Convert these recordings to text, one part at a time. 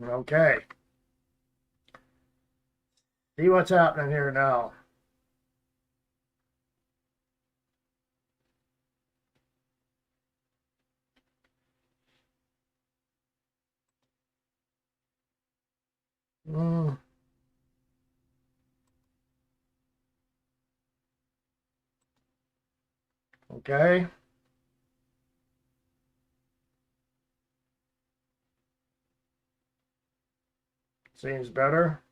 Okay. See what's happening here now. Mm, okay. Seems better.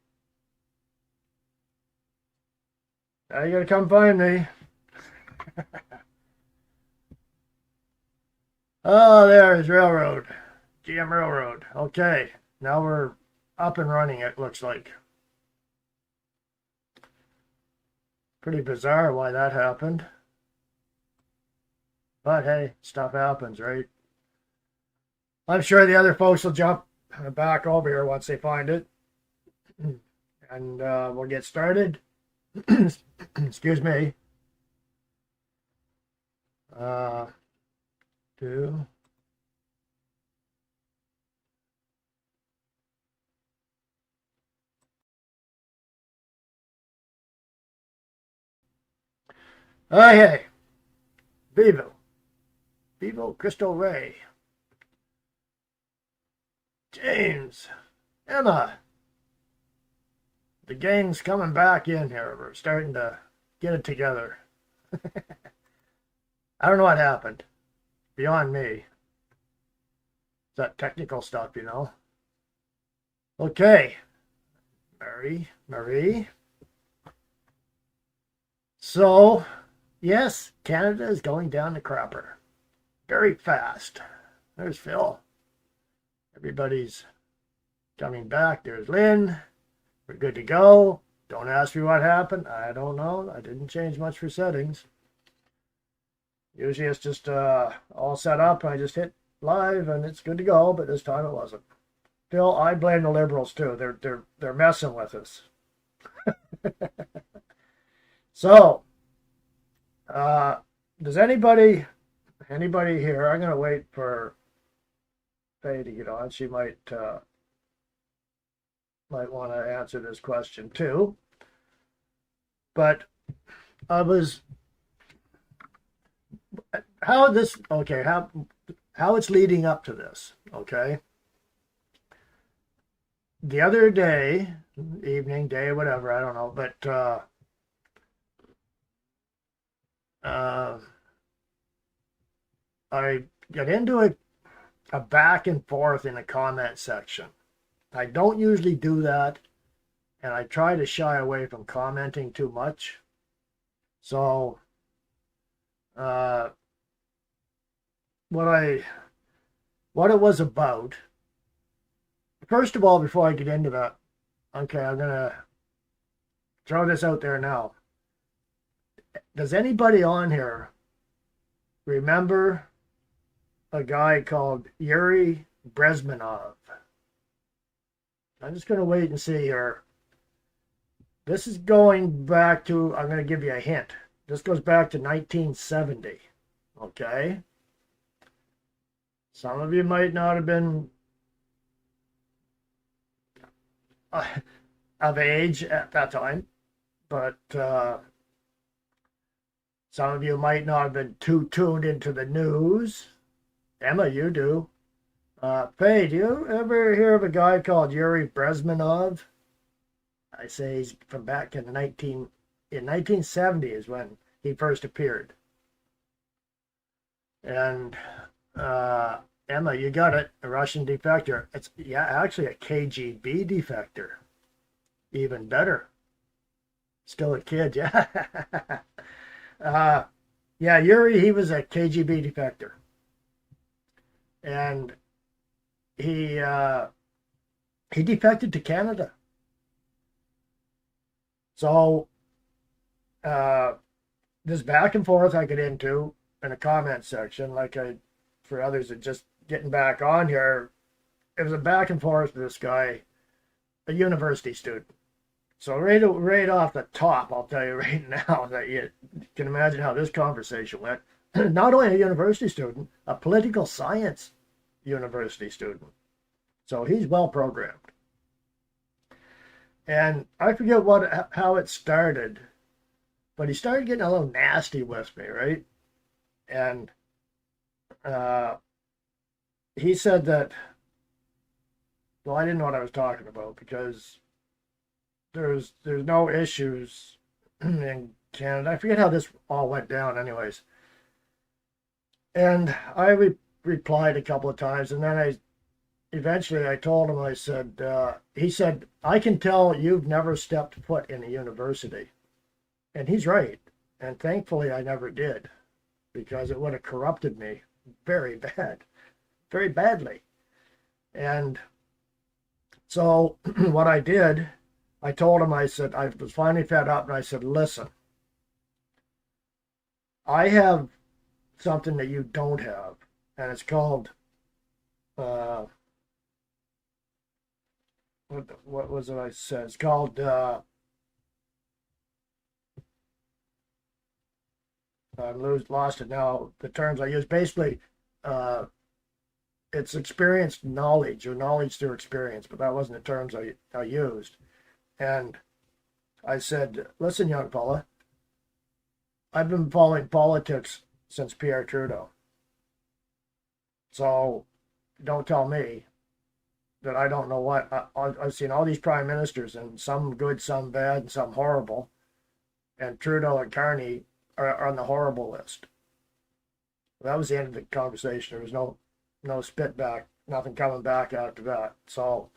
Now you gotta come find me. Oh, there's Railroad. GM Railroad. Okay. Now we're up and running, it looks like. Pretty bizarre why that happened. But hey, stuff happens, right? I'm sure the other folks will jump back over here once they find it. And we'll get started. Excuse me. Uh, two. Okay. Vivo. Vivo Crystal Ray. James. Emma. The gang's coming back in here. We're starting to get it together. I don't know what happened. Beyond me. It's that technical stuff, you know. Okay. Marie. So, yes, Canada is going down the crapper. Very fast. There's Phil. Everybody's coming back. There's Lynn. We're good to go. Don't ask me what happened. I don't know. I didn't change much for settings. Usually it's just all set up. I just hit live and it's good to go, but this time it wasn't. Phil, I blame the Liberals too. They're messing with us. So, does anybody here? I'm gonna wait for Faye to get on. She might want to answer this question too. But I was how it's leading up to this. Okay. The other day, evening, day, whatever, I don't know, but I got into a back and forth in the comment section. I don't usually do that, and I try to shy away from commenting too much. So, what it was about. First of all, before I get into that, okay, I'm gonna throw this out there now. Does anybody on here remember a guy called Yuri Bezmenov? I'm just going to wait and see here. This is going back to, I'm going to give you a hint. This goes back to 1970. Okay? Some of you might not have been of age at that time, but some of you might not have been too tuned into the news. Emma, you do. Faye, do you ever hear of a guy called Yuri Bezmenov? I say he's from back in 1970 is when he first appeared. And Emma, you got it, a Russian defector. It's actually a KGB defector. Even better. Still a kid, yeah. Yeah, Yuri, he was a KGB defector. And he defected to Canada. So this back and forth I get into in a comment section, like for others that just getting back on here, it was a back and forth with this guy, a university student. So right off the top, I'll tell you right now that you can imagine how this conversation went. Not only a university student, a political science university student. So he's well programmed. And I forget how it started, but he started getting a little nasty with me, right? And he said that, well, I didn't know what I was talking about because there's no issues in Canada. I forget how this all went down, anyways. And I replied a couple of times, and then eventually I told him, I said, he said, I can tell you've never stepped foot in a university. And he's right. And thankfully I never did, because it would have corrupted me very badly. And so what I did, I told him, I said, I was finally fed up, and I said, listen, I have something that you don't have, and it's called, what was it I said? It's called, I've lost it now, the terms I use. Basically, it's experienced knowledge, or knowledge through experience, but that wasn't the terms I used. And I said, listen, young fella, I've been following politics since Pierre Trudeau. So don't tell me that I don't know what. I've seen all these prime ministers, and some good, some bad, and some horrible. And Trudeau and Carney are on the horrible list. That was the end of the conversation. There was no spit back, nothing coming back after that. So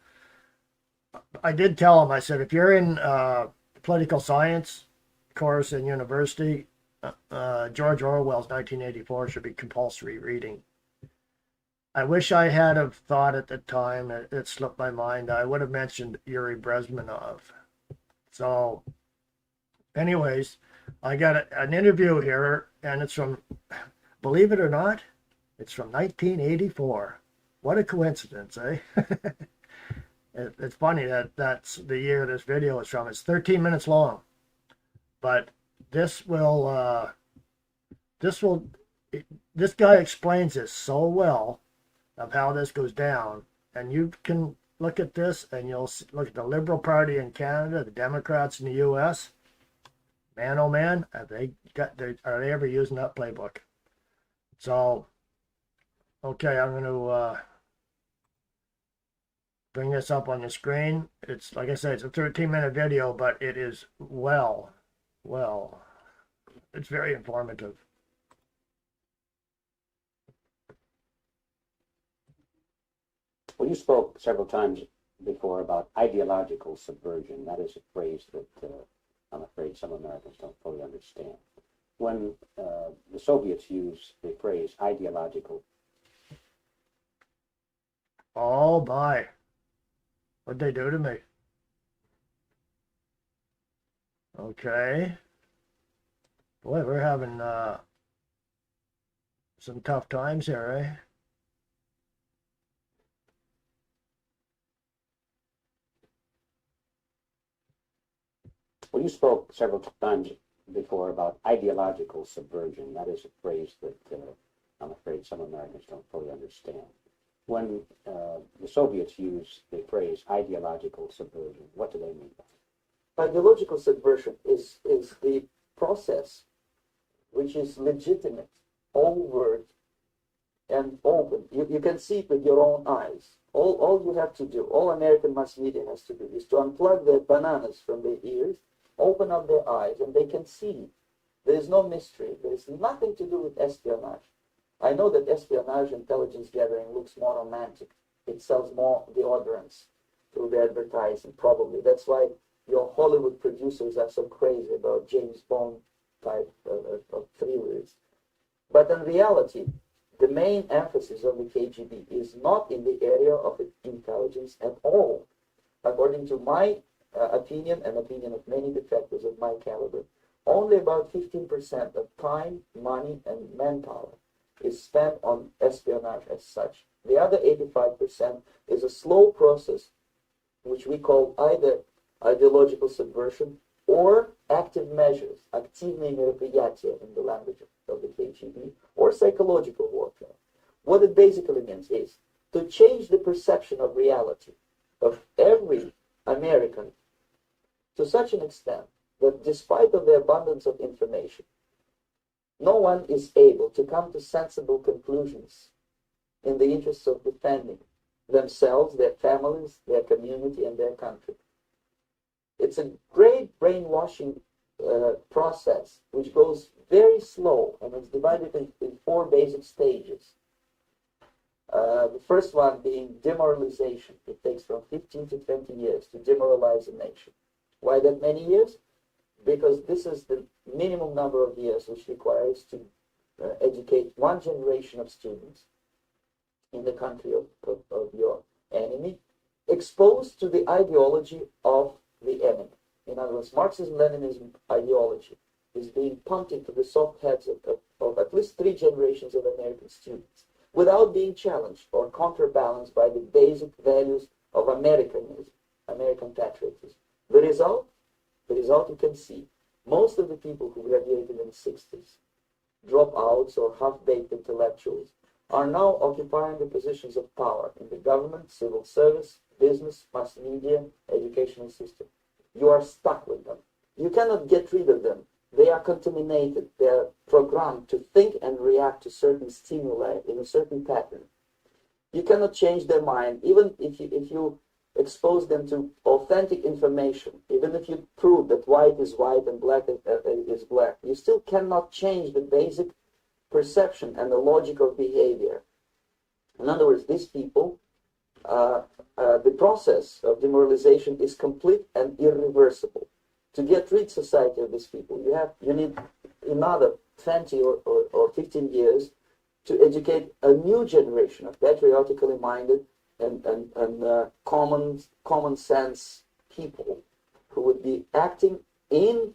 I did tell him, I said, if you're in political science course in university, George Orwell's 1984 should be compulsory reading. I wish I had have thought at the time, it slipped my mind, I would have mentioned Yuri Bezmenov. So anyways, I got an interview here, and it's from, believe it or not, it's from 1984. What a coincidence, eh? It's funny that that's the year this video is from. It's 13 minutes long, but this guy explains this so well of how this goes down, and you can look at this, and you'll look at the Liberal Party in Canada, the Democrats in the U.S. Man, oh man, are they ever using that playbook? So, okay, I'm going to bring this up on the screen. It's, like I said, it's a 13-minute video, but it is it's very informative. Well, you spoke several times before about ideological subversion. That is a phrase that I'm afraid some Americans don't fully understand. When the Soviets used the phrase ideological. Oh, my. What'd they do to me? Okay. Boy, we're having some tough times here, eh? Well, you spoke several times before about ideological subversion. That is a phrase that I'm afraid some Americans don't fully understand. When the Soviets used the phrase ideological subversion, what do they mean by it? Ideological subversion is the process which is legitimate, overt, and open. You can see it with your own eyes. All you have to do, all American mass media has to do, is to unplug their bananas from their ears, open up their eyes, and they can see. There is no mystery. There is nothing to do with espionage. I know that espionage, intelligence gathering, looks more romantic. It sells more deodorants through the advertising, probably. That's why your Hollywood producers are so crazy about James Bond type of thrillers. But in reality, the main emphasis of the KGB is not in the area of intelligence at all. According to my opinion and opinion of many defectors of my caliber, only about 15% of time, money, and manpower is spent on espionage as such. The other 85% is a slow process, which we call either ideological subversion or active measures, активные мероприятия in the language of the KGB, or psychological warfare. What it basically means is to change the perception of reality of every American to such an extent that despite of the abundance of information, no one is able to come to sensible conclusions in the interests of defending themselves, their families, their community, and their country. It's a great brainwashing process which goes very slow, and it's divided in four basic stages. The first one being demoralization. It takes from 15 to 20 years to demoralize a nation. Why that many years? Because this is the minimum number of years which requires to educate one generation of students in the country of your enemy, exposed to the ideology of the enemy. In other words, Marxism-Leninism ideology is being pumped into the soft heads of at least 3 generations of American students without being challenged or counterbalanced by the basic values of Americanism, American patriotism. The result you can see. Most of the people who graduated in the 60s, dropouts or half-baked intellectuals, are now occupying the positions of power in the government, civil service, business, mass media, educational system. You are stuck with them. You cannot get rid of them. They are contaminated. They are programmed to think and react to certain stimuli in a certain pattern. You cannot change their mind, even if you expose them to authentic information, even if you prove that white is white and black is black. You still cannot change the basic perception and the logic of behavior. In other words, these people, the process of demoralization is complete and irreversible. To get rid society of these people, you need another 20 or 15 years to educate a new generation of patriotically minded and common sense people who would be acting in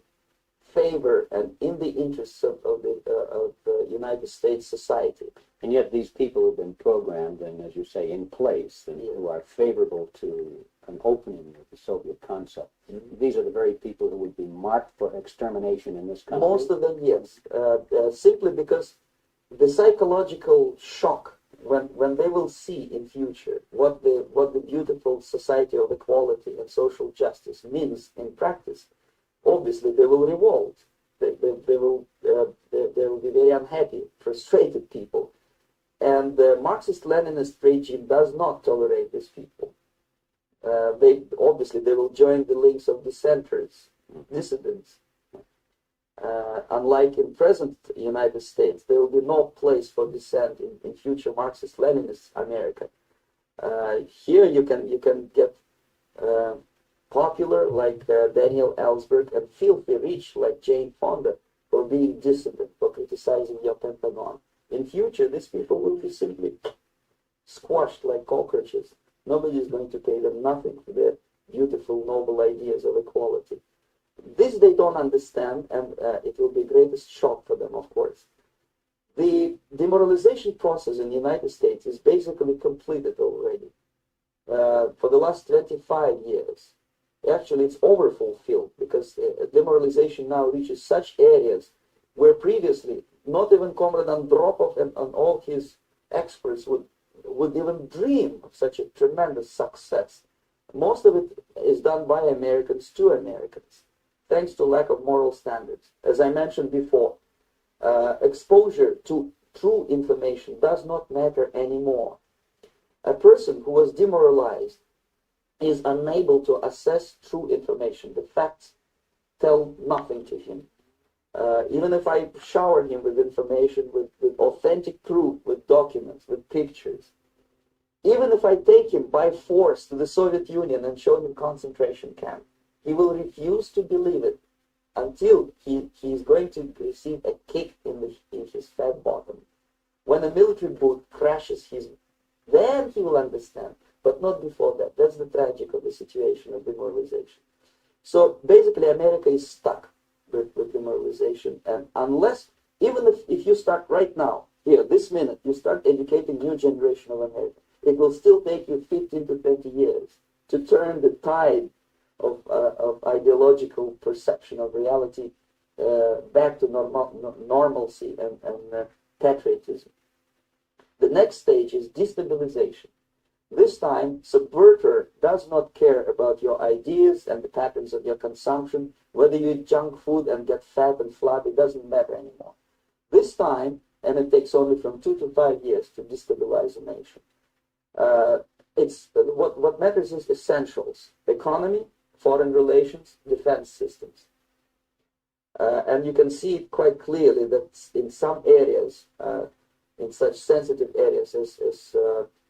favor and in the interests of the United States society. And yet these people have been programmed and, as you say, in place, and who are favorable to an opening of the Soviet concept. These are the very people who would be marked for extermination in this country. Most of them, yes. Simply because the psychological shock when they will see in future what the beautiful society of equality and social justice means in practice, obviously they will revolt. They will be very unhappy, frustrated people. And the Marxist-Leninist regime does not tolerate these people. They will join the links of dissenters, dissidents. Unlike in present United States, there will be no place for dissent in future Marxist-Leninist America. Here you can get popular like Daniel Ellsberg and filthy rich like Jane Fonda for being dissident, for criticizing your Pentagon. In future, these people will be simply squashed like cockroaches. Nobody is going to pay them nothing for their beautiful, noble ideas of equality. This they don't understand, and it will be greatest shock for them, of course. The demoralization process in the United States is basically completed already. For the last 25 years. Actually, it's overfulfilled because demoralization now reaches such areas where previously not even Comrade Andropov and all his experts would even dream of such a tremendous success. Most of it is done by Americans to Americans, thanks to lack of moral standards. As I mentioned before, exposure to true information does not matter anymore. A person who was demoralized is unable to assess true information. The facts tell nothing to him. Even if I shower him with information, with authentic proof, with documents, with pictures, even if I take him by force to the Soviet Union and show him concentration camp, he will refuse to believe it until he is going to receive a kick in his fat bottom. When a military boot crashes then he will understand, but not before that. That's the tragic of the situation of demoralization. So basically America is stuck with demoralization, and unless, even if you start right now, here, this minute, you start educating new generation of Americans, it will still take you 15 to 20 years to turn the tide of ideological perception of reality back to normalcy and patriotism. The next stage is destabilization. This time, subverter does not care about your ideas and the patterns of your consumption, whether you eat junk food and get fat and flabby, it doesn't matter anymore. This time, and it takes only from 2 to 5 years to destabilize a nation. What matters is essentials: economy, foreign relations, defense systems. And you can see it quite clearly that in some areas, in such sensitive areas as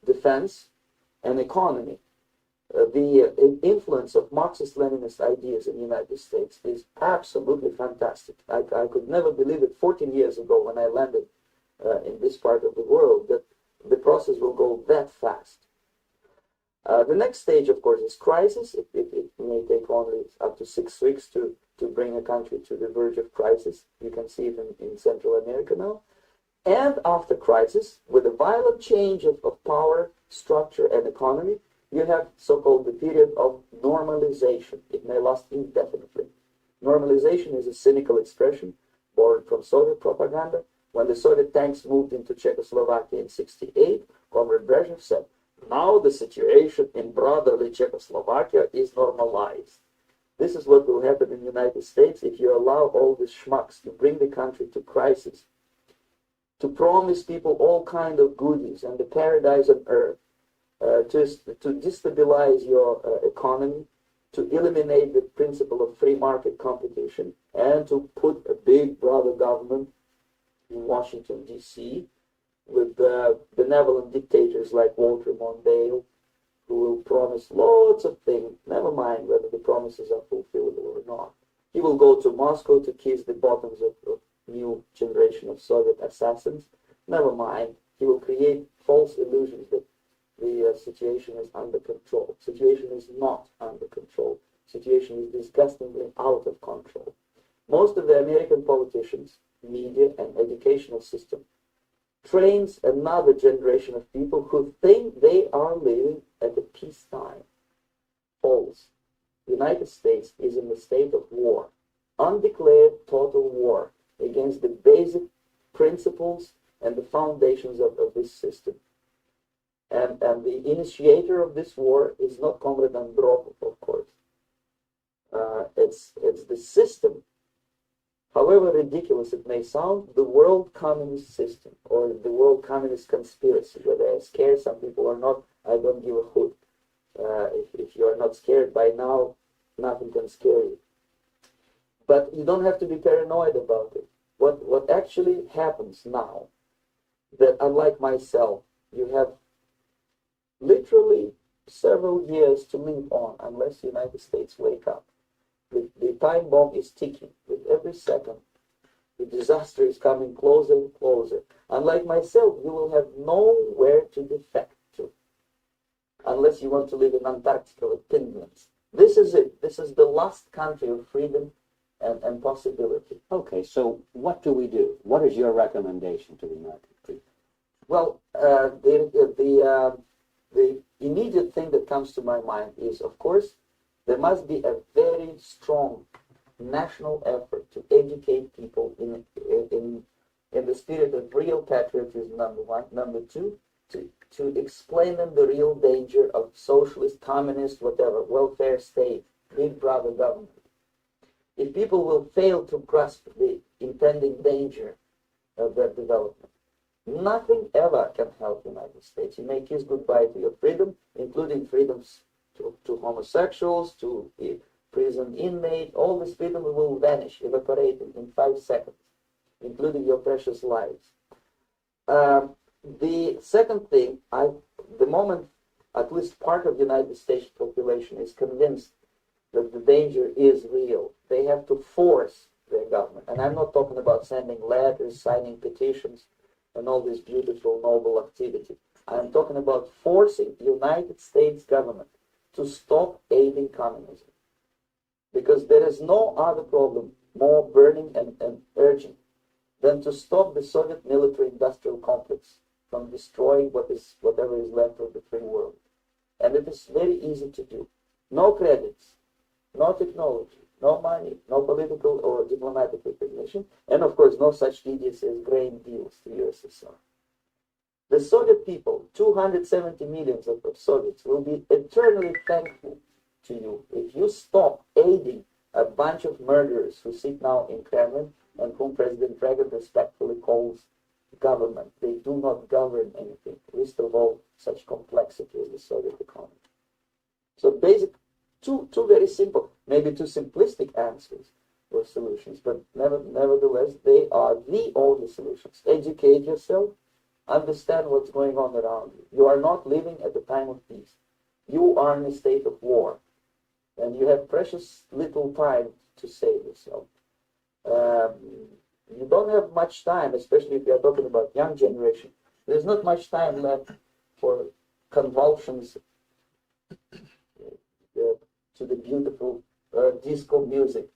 defense and economy, the influence of Marxist-Leninist ideas in the United States is absolutely fantastic. I could never believe it 14 years ago when I landed in this part of the world that the process will go that fast. The next stage, of course, is crisis. It may take only up to 6 weeks to bring a country to the verge of crisis. You can see it in Central America now. And after crisis, with a violent change of power, structure, and economy, you have so-called the period of normalization. It may last indefinitely. Normalization is a cynical expression born from Soviet propaganda. When the Soviet tanks moved into Czechoslovakia in '68, Comrade Brezhnev said, "Now the situation in brotherly Czechoslovakia is normalized." This is what will happen in the United States if you allow all these schmucks to bring the country to crisis, to promise people all kind of goodies and the paradise on earth, to destabilize your economy, to eliminate the principle of free market competition, and to put a big brother government in Washington, D.C., with benevolent dictators like Walter Mondale, who will promise lots of things, never mind whether the promises are fulfillable or not. He will go to Moscow to kiss the bottoms of new generation of Soviet assassins. Never mind, he will create false illusions that the situation is under control. Situation is not under control. Situation is disgustingly out of control. Most of the American politicians, media, and educational system trains another generation of people who think they are living at a peacetime. False. The United States is in a state of war, undeclared total war against the basic principles and the foundations of this system. And the initiator of this war is not Comrade Andropov, of course. It's the system. However ridiculous it may sound, the world communist system or the world communist conspiracy, whether I scare some people or not, I don't give a hoot. If you are not scared by now, nothing can scare you. But you don't have to be paranoid about it. What actually happens now, that unlike myself, you have literally several years to live on unless the United States wake up. The time bomb is ticking with every second. The disaster is coming closer and closer. Unlike myself, you will have nowhere to defect to, unless you want to live in Antarctica with penguins. This is it. This is the last country of freedom and possibility. Okay, so what do we do? What is your recommendation to the American people? Well, the immediate thing that comes to my mind is, of course, there must be a very strong national effort to educate people in the spirit of real patriotism, number one. Number two, to explain them the real danger of socialist, communist, whatever, welfare state, big brother government. If people will fail to grasp the impending danger of that development, nothing ever can help the United States. You may kiss goodbye to your freedom, including freedoms to homosexuals, to prison inmate. All this freedom will vanish, evaporate in 5 seconds, including your precious lives. The second thing, the moment at least part of the United States population is convinced that the danger is real, they have to force their government. And I'm not talking about sending letters, signing petitions, and all this beautiful, noble activity. I'm talking about forcing the United States government to stop aiding communism. Because there is no other problem more burning and urgent than to stop the Soviet military-industrial complex from destroying whatever is left of the free world. And it is very easy to do. No credits, no technology, no money, no political or diplomatic recognition, and of course no such idiocy as grain deals to USSR. The Soviet people, 270 millions of Soviets, will be eternally thankful to you if you stop aiding a bunch of murderers who sit now in Kremlin and whom President Reagan respectfully calls government. They do not govern anything, least of all such complexity as the Soviet economy. So basic, two very simple, maybe too simplistic answers or solutions, but nevertheless, they are the only solutions. Educate yourself, understand what's going on around you. You are not living at the time of peace. You are in a state of war, and you have precious little time to save yourself. You don't have much time, especially if you are talking about young generation. There's not much time left for convulsions to the beautiful disco music.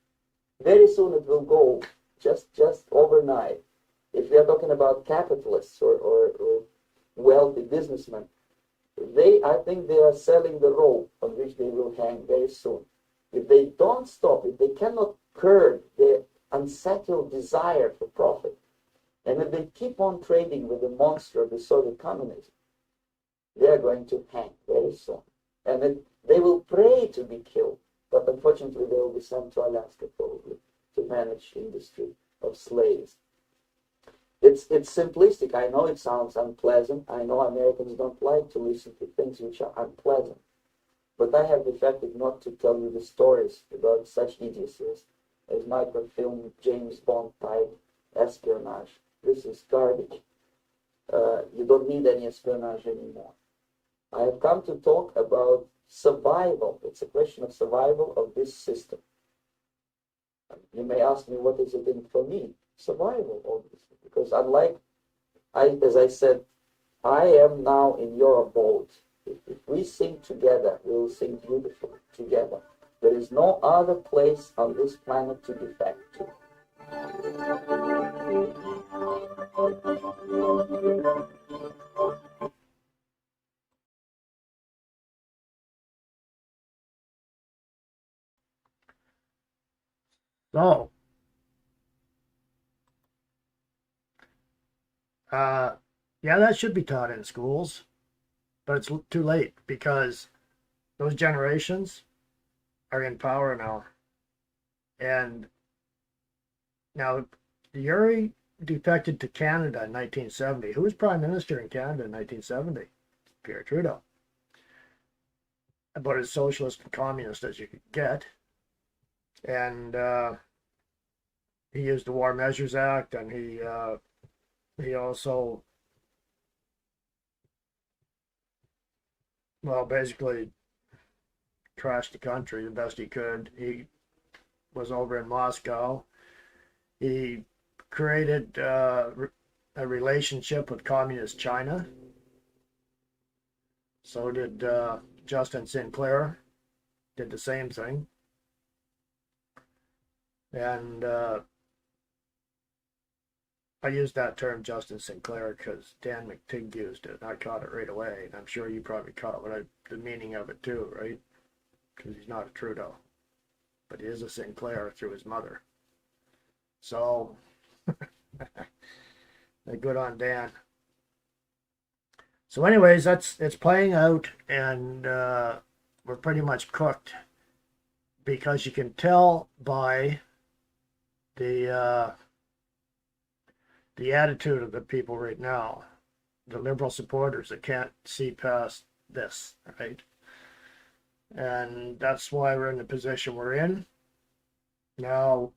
Very soon it will go, just overnight. If we are talking about capitalists or wealthy businessmen, I think they are selling the rope on which they will hang very soon. If they don't stop, if they cannot curb their unsettled desire for profit, and if they keep on trading with the monster of the Soviet communism, they are going to hang very soon. And they will pray to be killed, but unfortunately they will be sent to Alaska probably to manage industry of slaves. It's simplistic. I know it sounds unpleasant. I know Americans don't like to listen to things which are unpleasant. But I have decided not to tell you the stories about such idiocies as microfilm, James Bond type espionage. This is garbage. You don't need any espionage anymore. I have come to talk about survival. It's a question of survival of this system. You may ask me, what is it in for me? Survival, obviously. Because as I said, I am now in your boat. If we sing together, we will sing beautifully together. There is no other place on this planet to defect to. So, yeah, that should be taught in schools, but it's too late because those generations are in power now. And now, Yuri defected to Canada in 1970. Who was Prime Minister in Canada in 1970? Pierre Trudeau. About as socialist and communist as you could get. And he used the War Measures Act, and he also, well, basically trashed the country the best he could. He was over in Moscow. He created a relationship with communist China. So did Justin Sinclair. Did the same thing. And I used that term, Justin Sinclair, because Dan McTigg used it. I caught it right away, and I'm sure you probably caught the meaning of it too, right? Because he's not a Trudeau, but he is a Sinclair through his mother. So, good on Dan. So, anyways, it's playing out, and we're pretty much cooked because you can tell by the attitude of the people right now, the liberal supporters that can't see past this, right? And that's why we're in the position we're in. Now,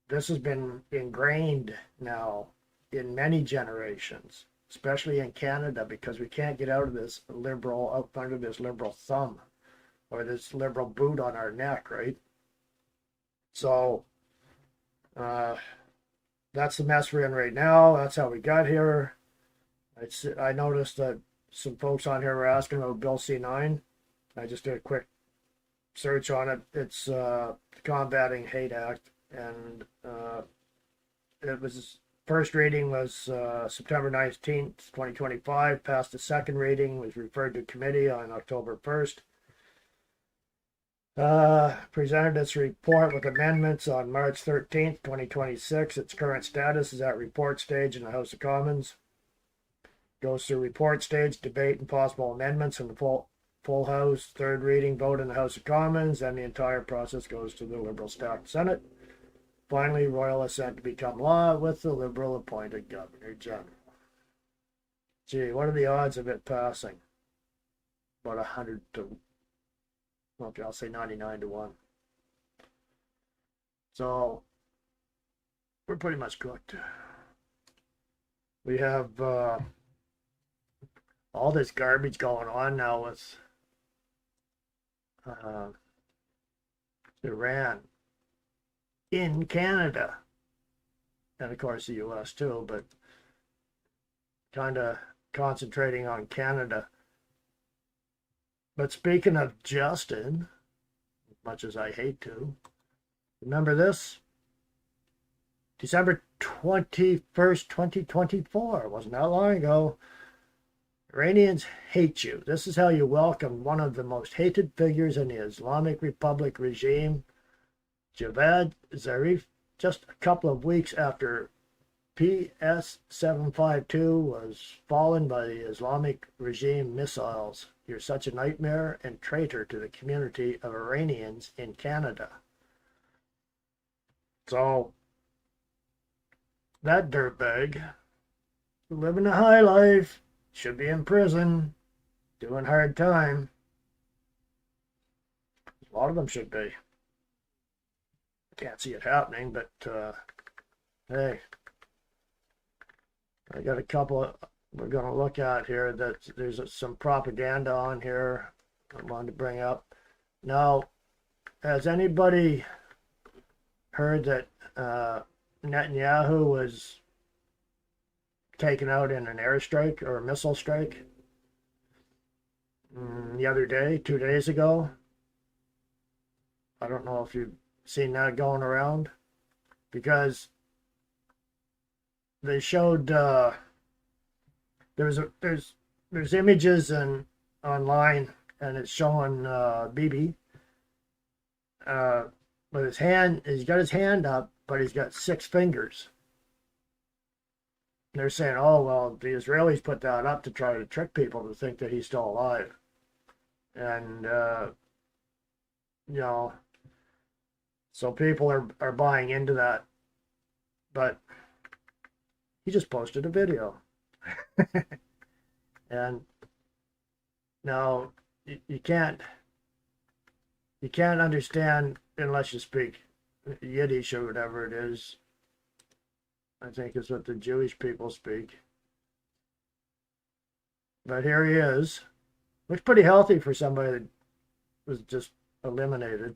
this has been ingrained now in many generations, especially in Canada, because we can't get out of this out under this liberal thumb or this liberal boot on our neck, right? So, that's the mess we're in right now. That's how we got here. I noticed that some folks on here were asking about Bill C-9. I just did a quick search on it. It's the Combating Hate Act, and it was first reading was September 19th, 2025. Passed the second reading, was referred to committee on October 1st. Presented its report with amendments on March 13th, 2026. Its current status is at report stage in the House of Commons. Goes through report stage, debate, and possible amendments in the full House, third reading, vote in the House of Commons, and the entire process goes to the Liberal stacked Senate. Finally, royal assent to become law with the Liberal appointed Governor General. Gee, what are the odds of it passing? About 100 to, okay, I'll say 99 to 1. So, we're pretty much cooked. We have all this garbage going on now with Iran in Canada, and of course the US too, but kind of concentrating on Canada. But speaking of Justin, as much as I hate to, remember this? December 21st, 2024, wasn't that long ago. Iranians hate you. This is how you welcome one of the most hated figures in the Islamic Republic regime, Javad Zarif, just a couple of weeks after PS-752 was fallen by the Islamic regime missiles. You're such a nightmare and traitor to the community of Iranians in Canada. So, that dirtbag, living a high life, should be in prison, doing hard time. A lot of them should be. Can't see it happening, but hey, I got a couple we're going to look at here that there's some propaganda on here I wanted to bring up. Now, has anybody heard that Netanyahu was taken out in an airstrike or a missile strike the other day, 2 days ago? I don't know if you've seen that going around, because they showed there's images and online, and it's showing Bibi with his hand. He's got his hand up, but he's got 6 fingers. They're saying, oh, well, the Israelis put that up to try to trick people to think that he's still alive. And, you know, so people are buying into that. But he just posted a video. And now you can't understand unless you speak Yiddish or whatever it is. I think is what the Jewish people speak. But here he is. Looks pretty healthy for somebody that was just eliminated.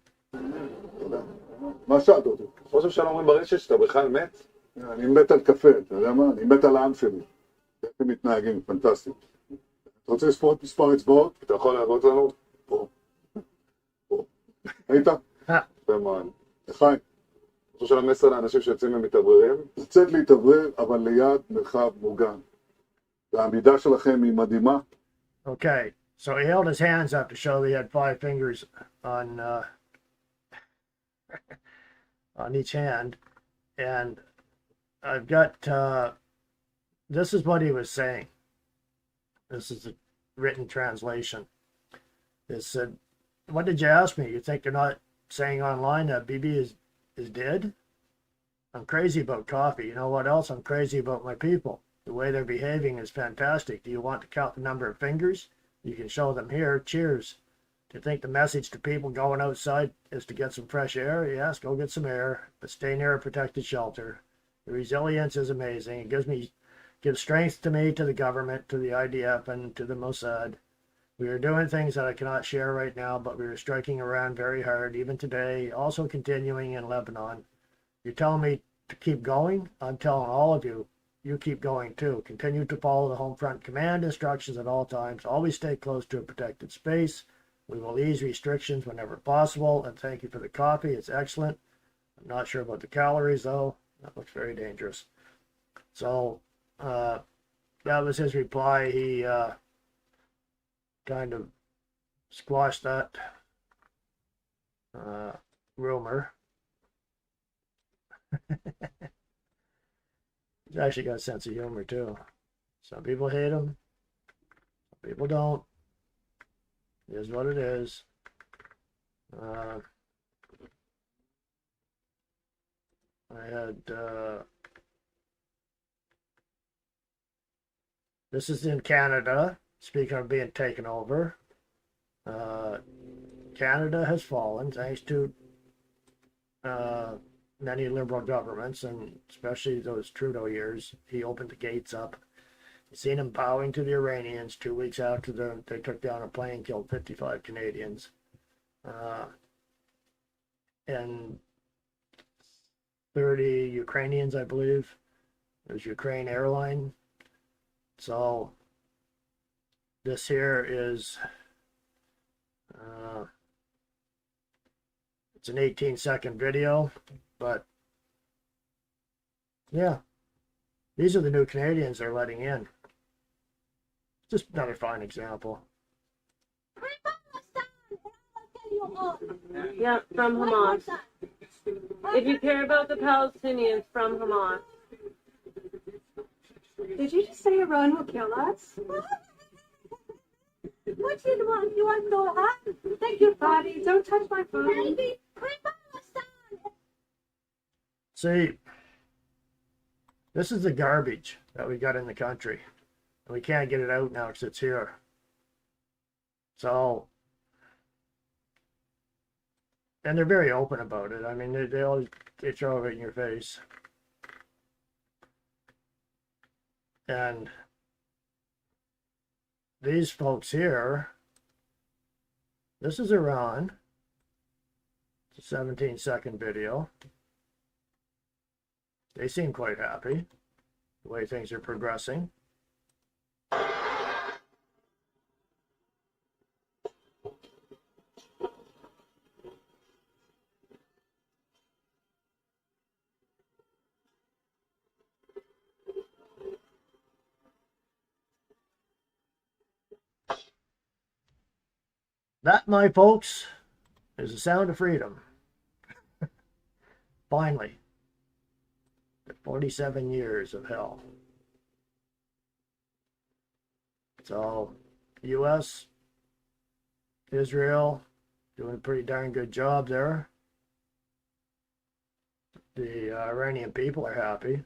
מה שאלת אותי? חושב שאני אומרים ברשת שאתה בכלל מת? אני מת על קפה, אתה יודע מה? אני מת על העם שלי. איך הם מתנהגים, פנטסטי. אתה רוצה לספור את מספר אצבעות? אתה יכול להראות לנו? פה. פה. היית? יפה מאוד. לחיים. אני חושב שהמסר לאנשים שיוצאים ומתאווררים? לצאת להתאוורר, אבל ליד מרחב מוגן. והעמידה שלכם היא מדהימה. Okay, so he held his hands up to show he had 5 fingers on on each hand, and I've got this is what he was saying. This is a written translation. It said, what did you ask me? You think they're not saying online that Bibi is dead? I'm crazy about coffee. You know what else? I'm crazy about my people. The way they're behaving is fantastic. Do you want to count the number of fingers? You can show them here. Cheers. Do you think the message to people going outside is to get some fresh air? Yes, go get some air, but stay near a protected shelter. The resilience is amazing. It gives strength to me, to the government, to the IDF, and to the Mossad. We are doing things that I cannot share right now, but we are striking Iran very hard, even today, also continuing in Lebanon. You're telling me to keep going? I'm telling all of you, you keep going too. Continue to follow the home front command instructions at all times. Always stay close to a protected space. We will ease restrictions whenever possible, and thank you for the coffee. It's excellent. I'm not sure about the calories, though. That looks very dangerous. So, that was his reply. He kind of squashed that rumor. He's actually got a sense of humor, too. Some people hate them. Some people don't. It is what it is. I had this is in Canada. Speaking of being taken over, Canada has fallen thanks to many liberal governments, and especially those Trudeau years. He opened the gates up. You seen him bowing to the Iranians 2 weeks after they took down a plane, killed 55 Canadians, and 30 Ukrainians, I believe. It was Ukraine airline. So this here is it's an 18-second video, but yeah, these are the new Canadians they're letting in. Just another fine example. Yeah, from Hamas. If you care about the Palestinians, from Hamas. Did you just say Iran will kill us? What do you want? You want to go hot? Thank you, buddy. Don't touch my phone. See, this is the garbage that we got in the country. And we can't get it out now because it's here. So, and they're very open about it. I mean, they throw it in your face. And these folks here, this is Iran. It's a 17-second video. They seem quite happy the way things are progressing. That, my folks, is the sound of freedom. Finally. 47 years of hell. So, U.S., Israel, doing a pretty darn good job there. The Iranian people are happy.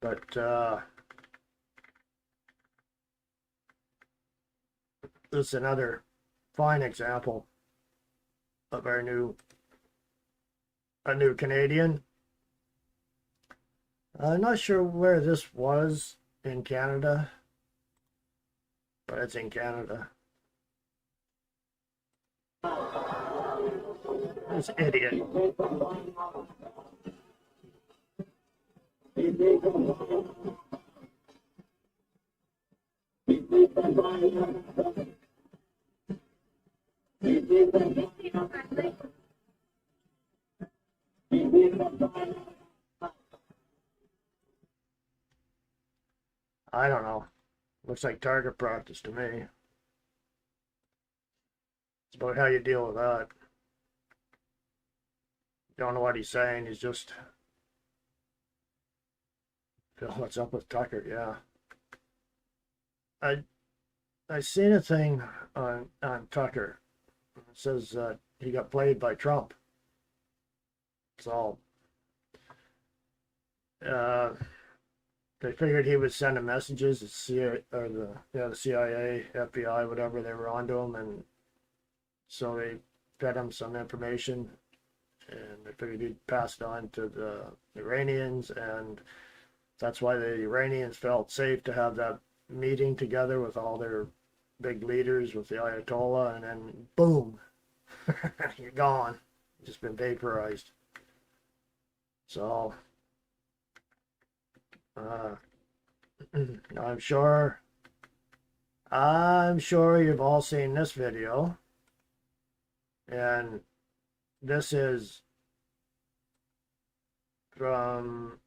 But, this is another fine example of a new Canadian. I'm not sure where this was in Canada, but it's in Canada. This idiot. I don't know. Looks like target practice to me. It's about how you deal with that. Don't know what he's saying. He's just... Phil, what's up with Tucker? Yeah. I seen a thing on Tucker. It says he got played by Trump. So they figured he was sending messages. The CIA, FBI, whatever, they were onto him, and so they fed him some information, and they figured he'd pass it on to the Iranians, and that's why the Iranians felt safe to have that meeting together with all their big leaders, with the Ayatollah, and then boom, you're gone. Just been vaporized. So, I'm sure you've all seen this video, and this is from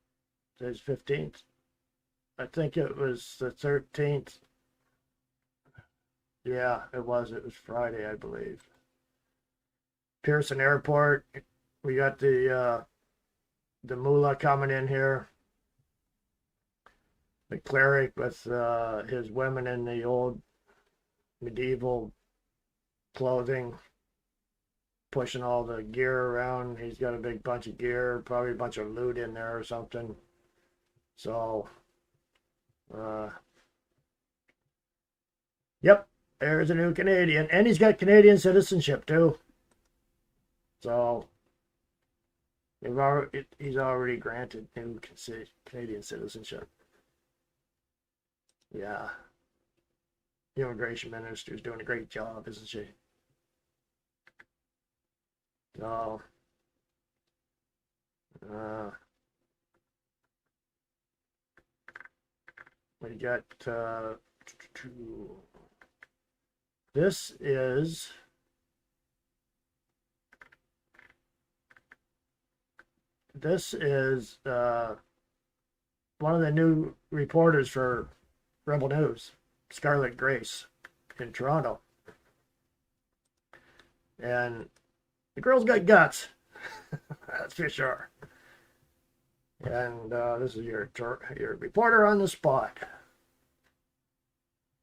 today's 15th. I think it was the 13th. Yeah, it was Friday, I believe. Pearson Airport. We got the the mullah coming in here, the cleric with his women in the old medieval clothing, pushing all the gear around. He's got a big bunch of gear, probably a bunch of loot in there or something. So, yep, there's a new Canadian, and he's got Canadian citizenship too. So, he's already granted new Canadian citizenship. Yeah. The immigration minister's doing a great job, isn't she? So, we got, this is one of the new reporters for Rebel News, Scarlett Grace, in Toronto. And the girl's got guts, that's for sure. And this is your reporter on the spot.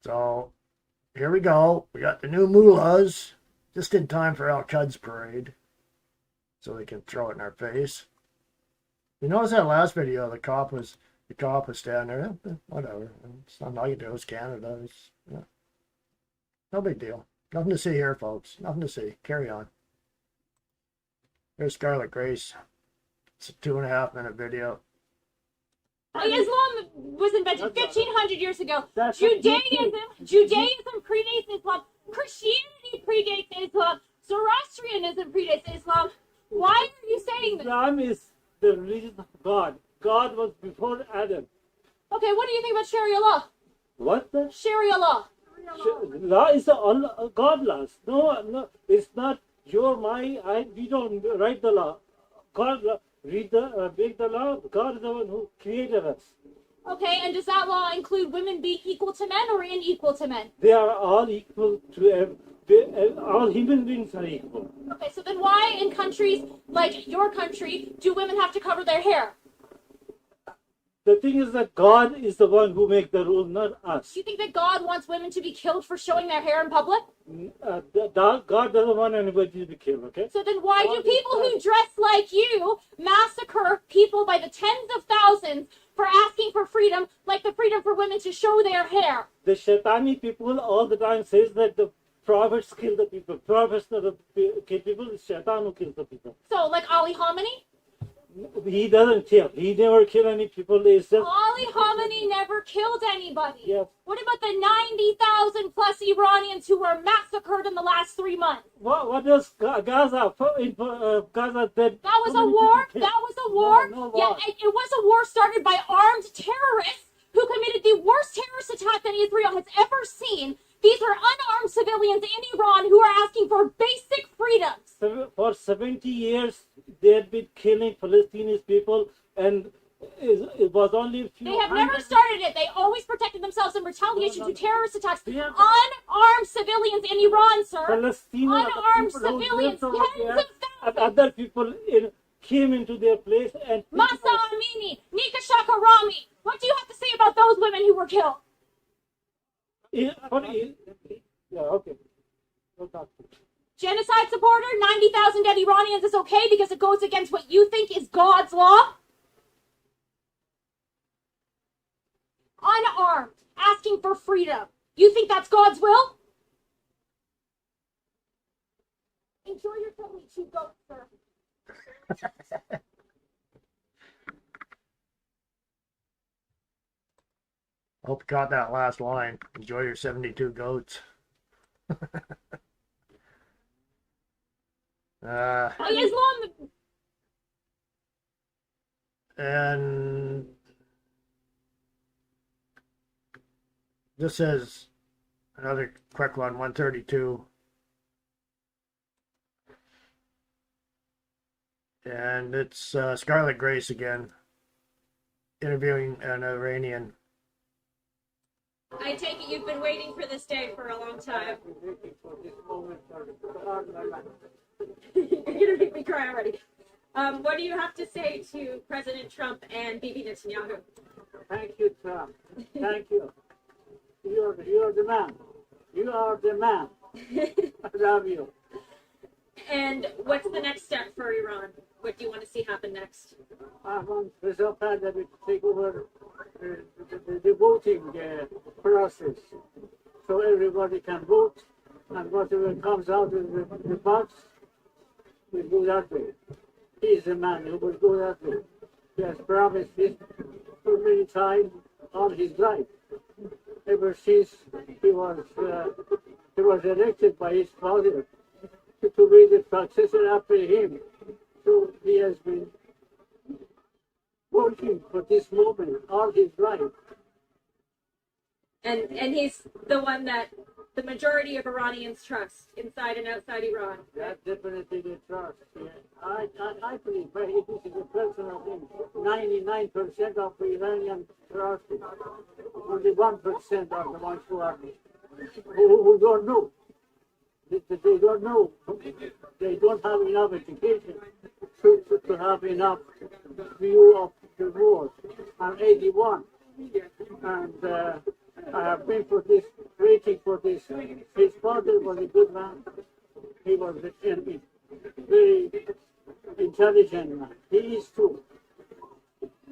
So here we go. We got the new mullahs just in time for Al Quds parade, so they can throw it in our face. You notice that last video, the cop was standing there. Whatever. It's not all you do. It's Canada. It's, no big deal. Nothing to see here, folks. Nothing to see. Carry on. There's Scarlett Grace. It's a 2.5-minute video. Islam was invented 1,500 years ago. Judaism predates Islam. Christianity predates Islam. Zoroastrianism predates Islam. Why are you saying this? Islam is the religion of God. God was before Adam. Okay, what do you think about Sharia law? What? The Sharia law. law is Allah, God laws. No, it's not your, we don't write the law. God make the law. God is the one who created us. Okay, and does that law include women being equal to men or unequal to men? They are all equal to all human beings are equal. Okay, so then why in countries like your country do women have to cover their hair? The thing is that God is the one who makes the rule, not us. Do you think that God wants women to be killed for showing their hair in public? God doesn't want anybody to be killed, okay? So then why do people who dress like you massacre people by the tens of thousands for asking for freedom, like the freedom for women to show their hair? The Shaitani people all the time says that the prophets kill the people. Prophets kill people, it's Shaitan who kills the people. So like Ali Khamenei? He doesn't kill. He never kill any people. It's just Ali Khamenei never killed anybody. Yes. What about the 90,000 plus Iranians who were massacred in the last 3 months? what does Gaza? Gaza That was a war. That was a war. No Yeah, war. it was a war started by armed terrorists who committed the worst terrorist attack that Israel has ever seen. These are unarmed civilians in Iran who are asking for basic freedoms. For 70 years, they had been killing Palestinian people, and it was only a few They have never hundred- started it. They always protected themselves in retaliation No. to terrorist attacks. They have- Unarmed civilians in Iran, sir. Palestinian Unarmed people who civilians, lived over tens there, of and thousands. other people came into their place and Masa Amini, Nika Shakarami. What do you have to say about those women who were killed? Yeah, okay. We'll talk. Genocide supporter, 90,000 dead Iranians is okay because it goes against what you think is God's law? Unarmed, asking for freedom. You think that's God's will? Enjoy your time with 2 goats, sir. Hope you caught that last line. Enjoy your 72 goats. Islam. And this is another quick one, 132. And it's Scarlett Grace again, interviewing an Iranian. I take it you've been waiting for this day for a long time. You're gonna make me cry already. What do you have to say to President Trump and Bibi Netanyahu? Thank you, Trump. Thank you. You're the man. You are the man. I love you. And what's the next step for Iran? What do you want to see happen next? I want President Biden to take over the voting process, so everybody can vote, and whatever comes out of the box will go that way. He is the man who will go that way. He has promised this so many times all his life, ever since he was elected by his father to be the successor after him. So he has been working for this moment all his life. And he's the one that the majority of Iranians trust inside and outside Iran. That definitely the trust. Yeah. I believe, but this is a personal thing. 99% of the Iranians trust it. Only 1% are the ones who don't know. They don't know. They don't have enough education to have enough view of the world. I'm 81, and I have been for this, waiting for this. His father was a good man. He was a very intelligent man. He is too.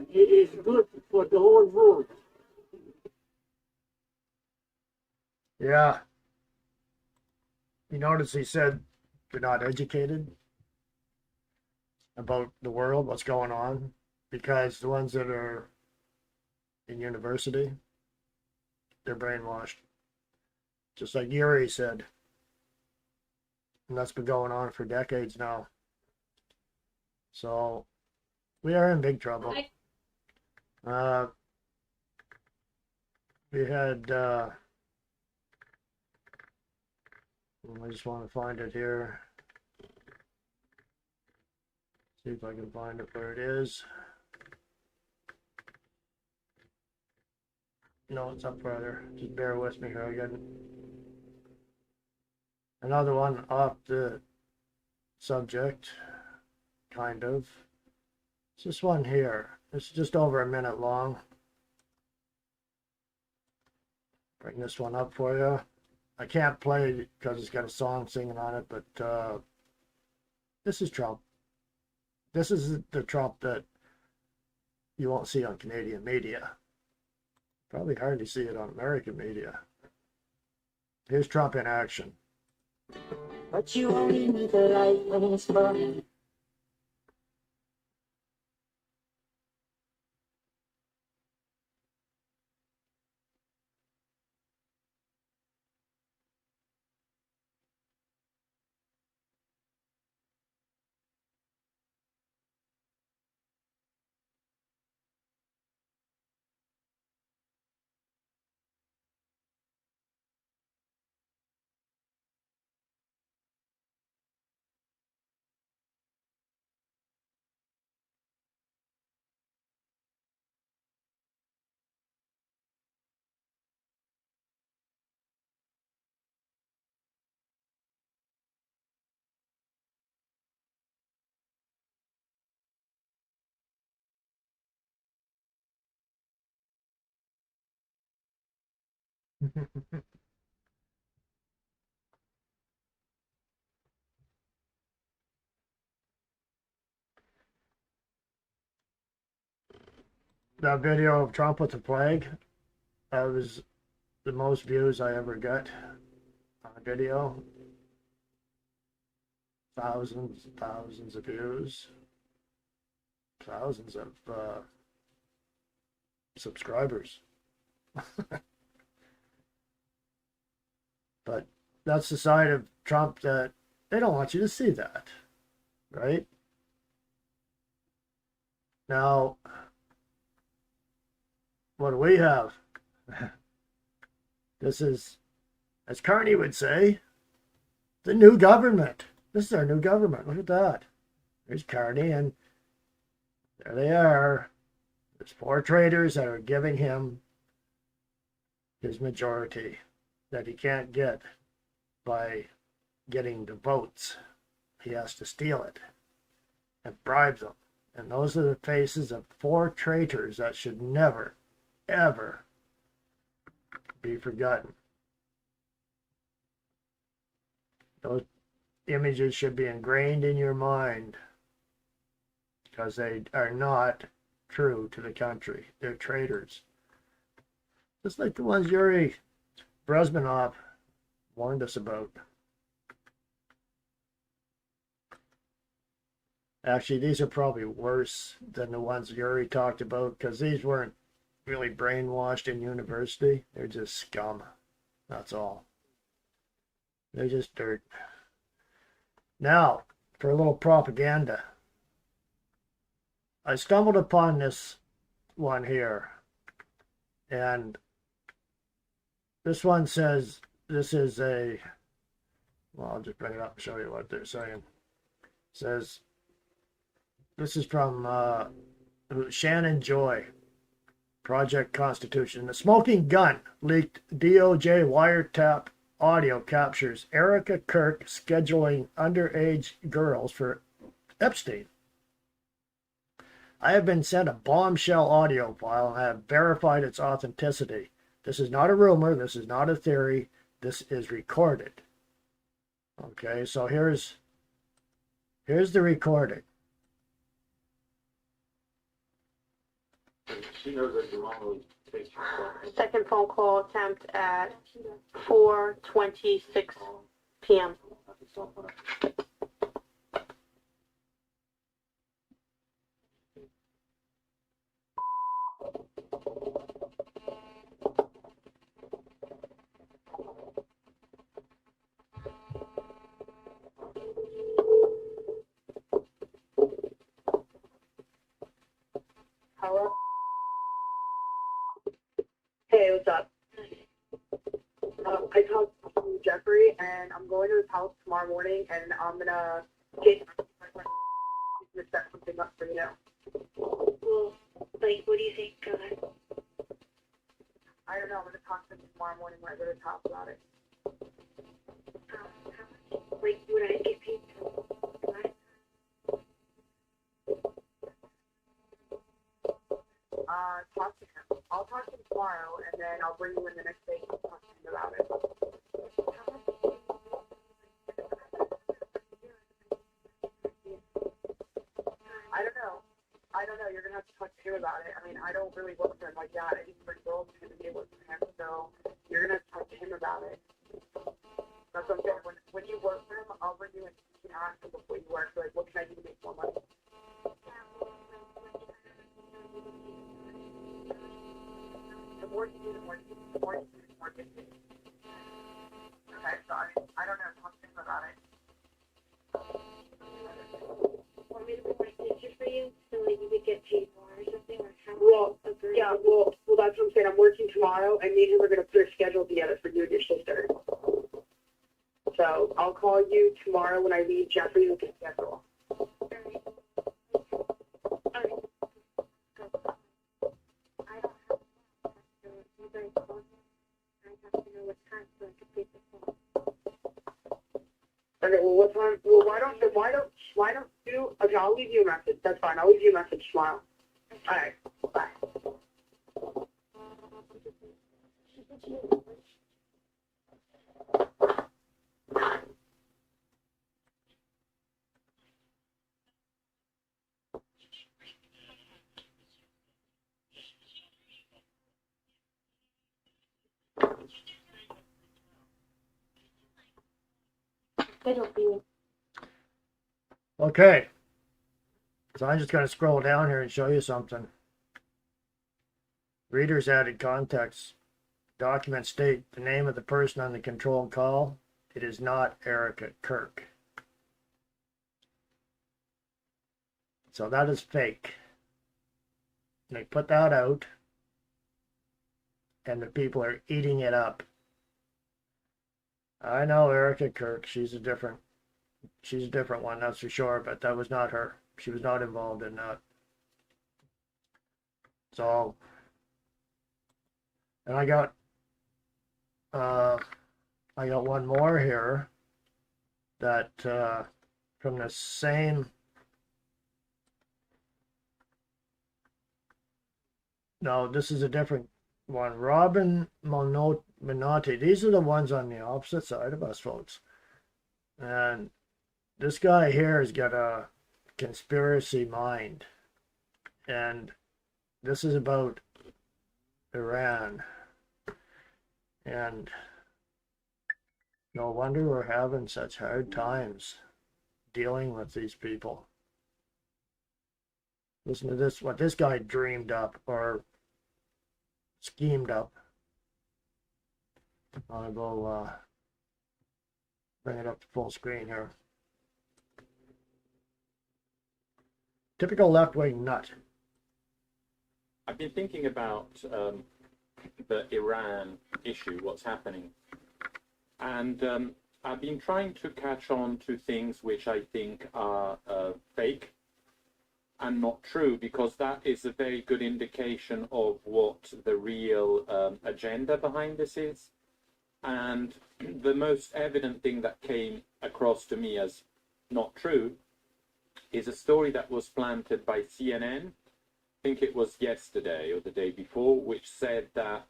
He is good for the whole world. Yeah. You notice he said they're not educated about the world, what's going on, because the ones that are in university, they're brainwashed. Just like Yuri said. And that's been going on for decades now. So we are in big trouble. We had I just want to find it here. See if I can find it where it is. No, it's up further. Just bear with me here again. Another one off the subject, kind of. It's this one here. It's just over a minute long. Bring this one up for you. I can't play it because it's got a song singing on it, but this is Trump. This is the Trump that you won't see on Canadian media. Probably hardly see it on American media. Here's Trump in action. But you only need the light when it's burning. That video of Trump with the flag, that was the most views I ever got on a video. Thousands and thousands of views. Thousands of subscribers. But that's the side of Trump that they don't want you to see that, right? Now, what do we have? This is, as Carney would say, the new government. This is our new government. Look at that. There's Carney, and there they are. There's 4 traitors that are giving him his majority that he can't get by getting the votes. He has to steal it. and bribes them. And those are the faces of 4 traitors that should never, ever be forgotten. Those images should be ingrained in your mind because they are not true to the country. They're traitors. Just like the ones Yuri Brezmenov warned us about. Actually, these are probably worse than the ones Yuri talked about because these weren't really brainwashed in university. They're just scum. That's all. They're just dirt. Now, for a little propaganda. I stumbled upon this one here. And this one says this is a, well, I'll just bring it up and show you what they're saying. It says, this is from Shannon Joy, Project Constitution. The smoking gun leaked DOJ wiretap audio captures Erica Kirk scheduling underage girls for Epstein. I have been sent a bombshell audio file and I have verified its authenticity. This is not a rumor. This is not a theory. This is recorded. Okay, so here's the recording. She knows that your mom will take Second phone call attempt at 4:26 p.m. Hello? Hey, what's up? I talked to Jeffrey, and I'm going to his house tomorrow morning, and I'm gonna get set something up for you. Well, like, what do you think? I don't know. I'm gonna talk to him tomorrow morning when I go to his house about it. Like, would I get paid? Talk to him. I'll talk to him tomorrow, and then I'll bring you in the next day and talk to him about it. I don't know. You're gonna have to talk to him about it. I mean, I don't really work for him like that. I just bring girls to him and they work for him. So you're gonna have to talk to him about it. That's what I'm saying. When you work for him, I'll bring you in and ask him before you work. Like, what can I do to make more money? The more you do, the more you do, the more you do, the more you do. Okay, so I don't know. Talk to him about it. Want me to put my signature for you so like you would get paid more or something? Or how Well, yeah, well, that's what I'm saying. I'm working tomorrow, and me and him are going to put a schedule together for you and your sister. So I'll call you tomorrow when I leave Jeffrey with the schedule. I don't have so you guys call me. I have to know what time so I can pay the phone. Okay, well, what time? Well, why don't you? Okay, I'll leave you a message. That's fine. I'll leave you a message tomorrow. All right. Bye. It'll be Okay. So I'm just going to scroll down here and show you something. Readers added context. Documents state the name of the person on the control call. It is not Erica Kirk. So that is fake. They put that out, and the people are eating it up. I know Erica Kirk. She's a different one, that's for sure. But that was not her. She was not involved in that. So, and I got one more here that from the same No, this is a different one. Robin Minotti. These are the ones on the opposite side of us, folks. And this guy here has got a conspiracy mind. And this is about Iran. And no wonder we're having such hard times dealing with these people. Listen to this, what this guy dreamed up or schemed up. I'll go bring it up to full screen here. Typical left-wing nut. I've been thinking about the Iran issue, what's happening. And I've been trying to catch on to things which I think are fake and not true, because that is a very good indication of what the real agenda behind this is. And the most evident thing that came across to me as not true is a story that was planted by CNN, I think it was yesterday or the day before, which said that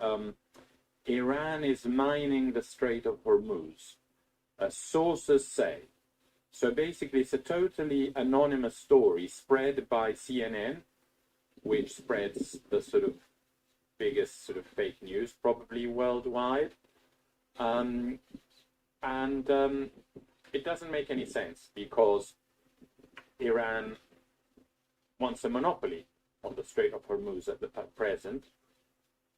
Iran is mining the Strait of Hormuz. Sources say. So basically, it's a totally anonymous story spread by CNN, which spreads the sort of biggest sort of fake news probably worldwide. And it doesn't make any sense, because Iran wants a monopoly on the Strait of Hormuz at the present,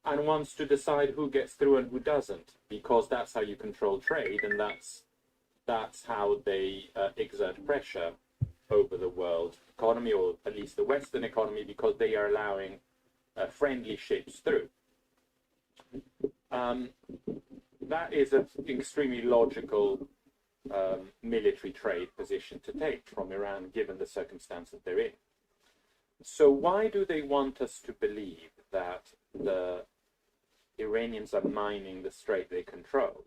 and wants to decide who gets through and who doesn't, because that's how you control trade, and that's how they exert pressure over the world economy, or at least the Western economy, because they are allowing friendly ships through. That is an extremely logical military trade position to take from Iran, given the circumstances they're in. So why do they want us to believe that the Iranians are mining the strait they control?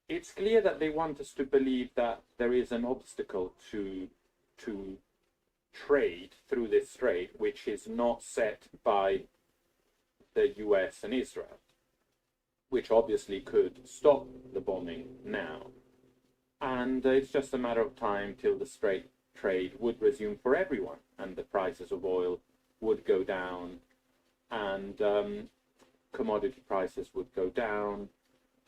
It's clear that they want us to believe that there is an obstacle to trade through this strait, which is not set by the US and Israel, which obviously could stop the bombing now. And it's just a matter of time till the strait trade would resume for everyone, and the prices of oil would go down, and commodity prices would go down,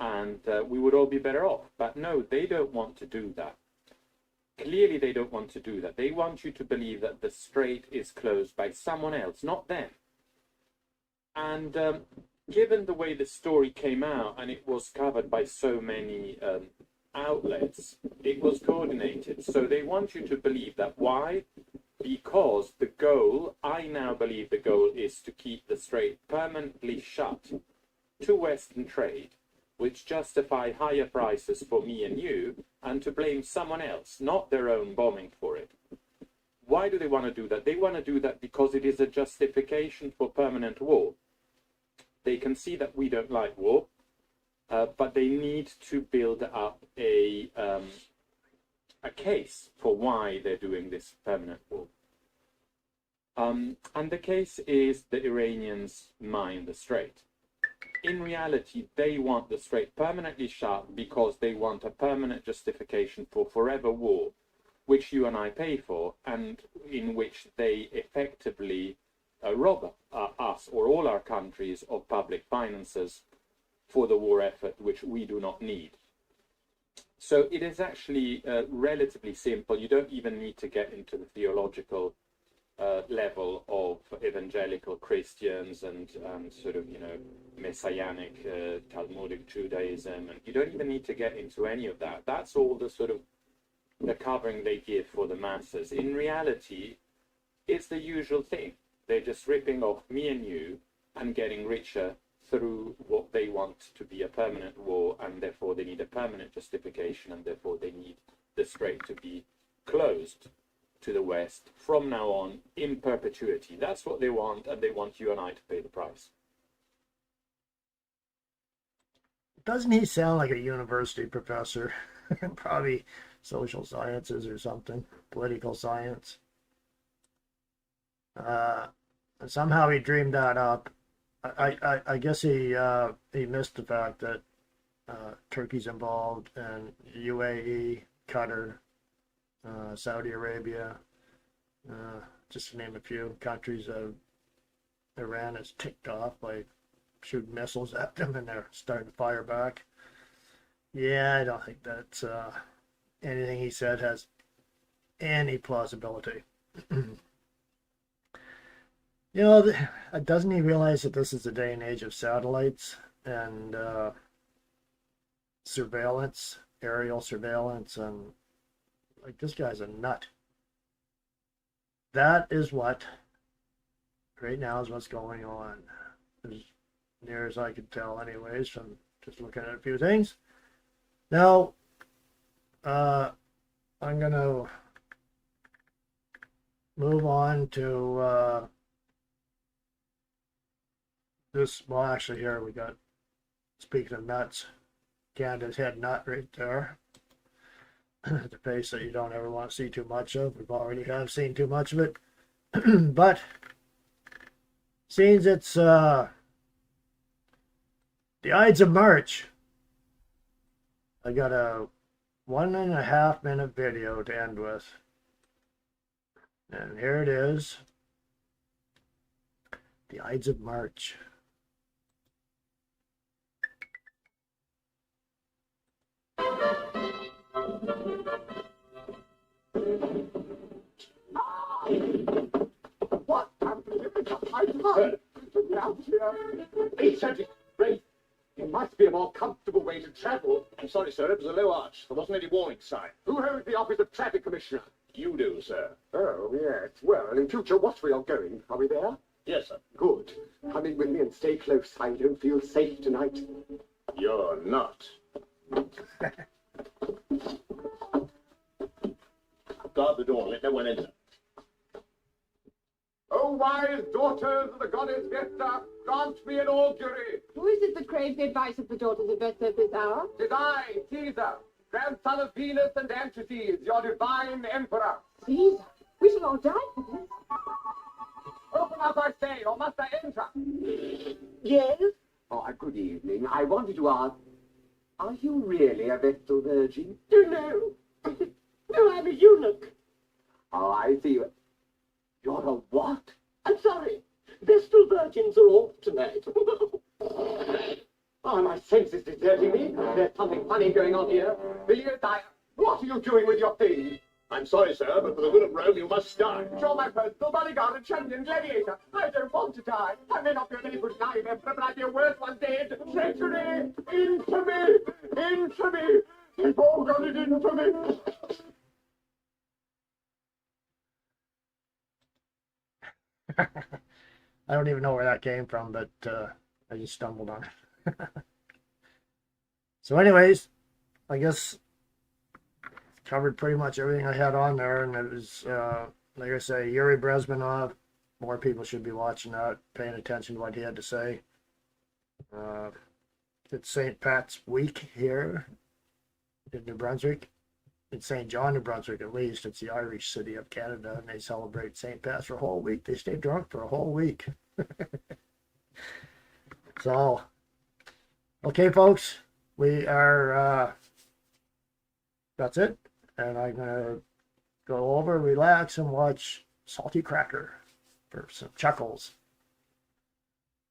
and we would all be better off. But no, they don't want to do that. Clearly, they don't want to do that. They want you to believe that the strait is closed by someone else, not them. And given the way the story came out, and it was covered by so many outlets, it was coordinated. So they want you to believe that. Why? Because the goal, I now believe the goal is to keep the strait permanently shut to Western trade, which justify higher prices for me and you, and to blame someone else, not their own bombing for it. Why do they want to do that? They want to do that because it is a justification for permanent war. They can see that we don't like war, but they need to build up a case for why they're doing this permanent war. And the case is the Iranians mine the strait. In reality, they want the strait permanently shut because they want a permanent justification for forever war, which you and I pay for, and in which they effectively rob us or all our countries of public finances for the war effort, which we do not need. So it is actually relatively simple. You don't even need to get into the theological level of evangelical Christians and sort of, messianic Talmudic Judaism, and you don't even need to get into any of that. That's all the sort of the covering they give for the masses. In reality, it's the usual thing. They're just ripping off me and you and getting richer through what they want to be a permanent war, and therefore they need a permanent justification, and therefore they need the strait to be closed to the West from now on in perpetuity. That's what they want, and they want you and I to pay the price. Doesn't he sound like a university professor? Probably social sciences or something, political science. And somehow he dreamed that up. I guess he missed the fact that Turkey's involved, and UAE, Qatar, Saudi Arabia, just to name a few countries. Iran is ticked off by shooting missiles at them, and they're starting to fire back. Yeah, I don't think that anything he said has any plausibility. You know, doesn't he realize that this is the day and age of satellites and surveillance, aerial surveillance, and like, this guy's a nut. That is what, right now, is what's going on, as near as I could tell anyways, from just looking at a few things. Now, I'm going to move on to this. Well, actually, here we got, speaking of nuts, Canada's head nut right there. The face that you don't ever want to see too much of. We've already have seen too much of it. But seems it's the Ides of March. I got a 1.5 minute video to end with. And here it is. The Ides of March. What? He said it, Ray. It must be a more comfortable way to travel. I'm sorry, sir, it was a low arch. There wasn't any warning sign. Who holds the office of Traffic Commissioner? You do, sir. Oh, yes. Well, in future, watch where you're going. Are we there? Yes, sir. Good. Come in with me and stay close. I don't feel safe tonight. You're not. Guard the door. Let no one enter. O wise daughters of the goddess Vesta, grant me an augury. Who is it that craves the advice of the daughters of Vesta at this hour? Tis I, Caesar, grandson of Venus and Anchises, your divine emperor. Caesar, we shall all die for this. Open up, I say, or must I enter? Yes? Oh, good evening. I wanted to ask, are you really a Vestal virgin? No. No, I'm a eunuch. Oh, I see. You're a what? I'm sorry. Vestal virgins are off tonight. Oh, my senses deserting me. There's something funny going on here. Villiers, what are you doing with your things? I'm sorry, sir, but for the good of Rome, you must die. You're my personal bodyguard and champion gladiator. I don't want to die. I may not be a very good knife emperor, but I'd be a worse one dead. Treachery! Infamy! Infamy! They've all got it into me. I don't even know where that came from, but I just stumbled on it. So anyways, I guess covered pretty much everything I had on there, and it was, like I say, Yuri Bezmenov. More people should be watching that, paying attention to what he had to say. It's St. Pat's week here in New Brunswick. It's St. John, New Brunswick, at least. It's the Irish city of Canada, and they celebrate St. Pat's for a whole week. They stay drunk for a whole week. So, okay, folks, we are, that's it. And I'm going to go over, relax, and watch Salty Cracker for some chuckles.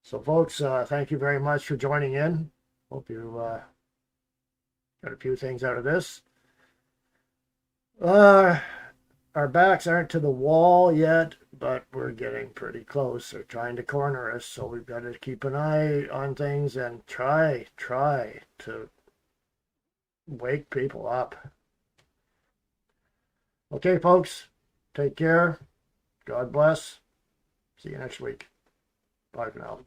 So, folks, thank you very much for joining in. Hope you got a few things out of this. Our backs aren't to the wall yet, but we're getting pretty close. They're trying to corner us, so we've got to keep an eye on things and try to wake people up. Okay, folks, take care. God bless. See you next week. Bye for now.